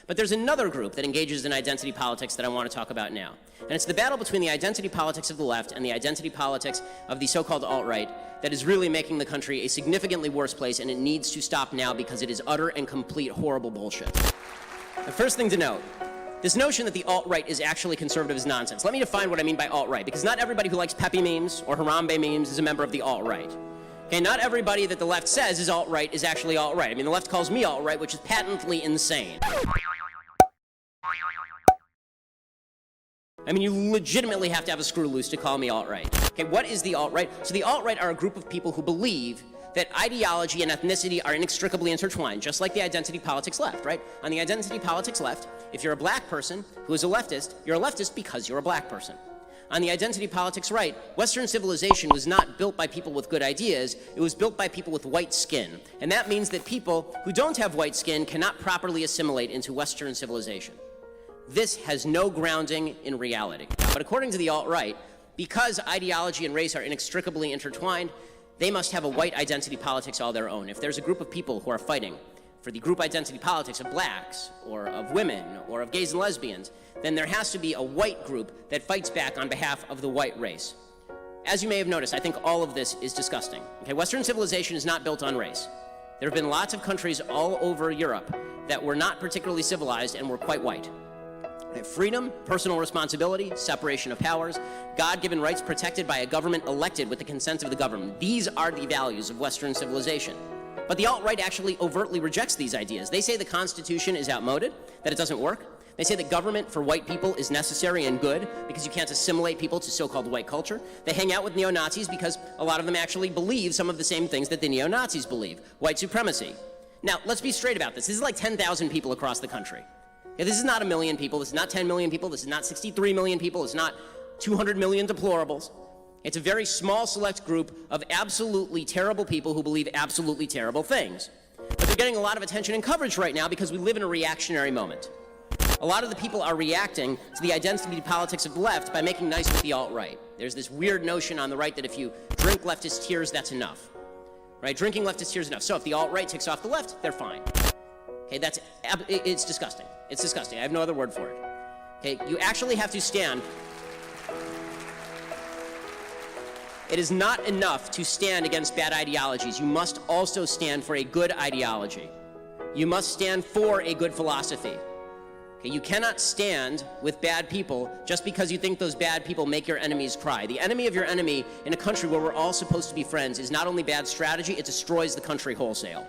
But there's another group that engages in identity politics that I want to talk about now. And it's the battle between the identity politics of the left and the identity politics of the so-called alt-right that is really making the country a significantly worse place, and it needs to stop now because it is utter and complete horrible bullshit. The first thing to note, this notion that the alt-right is actually conservative is nonsense. Let me define what I mean by alt-right, because not everybody who likes Pepe memes or Harambe memes is a member of the alt-right. Okay, not everybody that the left says is alt-right is actually alt-right. I mean, the left calls me alt-right, which is patently insane. I mean, you legitimately have to have a screw loose to call me alt-right. Okay, what is the alt-right? So the alt-right are a group of people who believe that ideology and ethnicity are inextricably intertwined, just like the identity politics left, right? On the identity politics left, if you're a black person who is a leftist, you're a leftist because you're a black person. On the identity politics right, Western civilization was not built by people with good ideas, it was built by people with white skin. And that means that people who don't have white skin cannot properly assimilate into Western civilization. This has no grounding in reality. But according to the alt-right, because ideology and race are inextricably intertwined, they must have a white identity politics all their own. If there's a group of people who are fighting for the group identity politics of blacks, or of women, or of gays and lesbians, then there has to be a white group that fights back on behalf of the white race. As you may have noticed, I think all of this is disgusting. Okay, Western civilization is not built on race. There have been lots of countries all over Europe that were not particularly civilized and were quite white. They have freedom, personal responsibility, separation of powers, God-given rights protected by a government elected with the consent of the government. These are the values of Western civilization. But the alt-right actually overtly rejects these ideas. They say the Constitution is outmoded, that it doesn't work. They say that government for white people is necessary and good because you can't assimilate people to so-called white culture. They hang out with neo-Nazis because a lot of them actually believe some of the same things that the neo-Nazis believe. White supremacy. Now, let's be straight about this. This is like 10,000 people across the country. Okay, this is not 1 million people. This is not 10 million people. This is not 63 million people. It's not 200 million deplorables. It's a very small select group of absolutely terrible people who believe absolutely terrible things. But they're getting a lot of attention and coverage right now because we live in a reactionary moment. A lot of the people are reacting to the identity politics of the left by making nice with the alt-right. There's this weird notion on the right that if you drink leftist tears, that's enough. Right? Drinking leftist tears is enough. So if the alt-right takes off the left, they're fine. Okay, it's disgusting. It's disgusting. I have no other word for it. Okay, you actually have to stand. It is not enough to stand against bad ideologies. You must also stand for a good ideology. You must stand for a good philosophy. Okay, you cannot stand with bad people just because you think those bad people make your enemies cry. The enemy of your enemy in a country where we're all supposed to be friends is not only bad strategy, it destroys the country wholesale.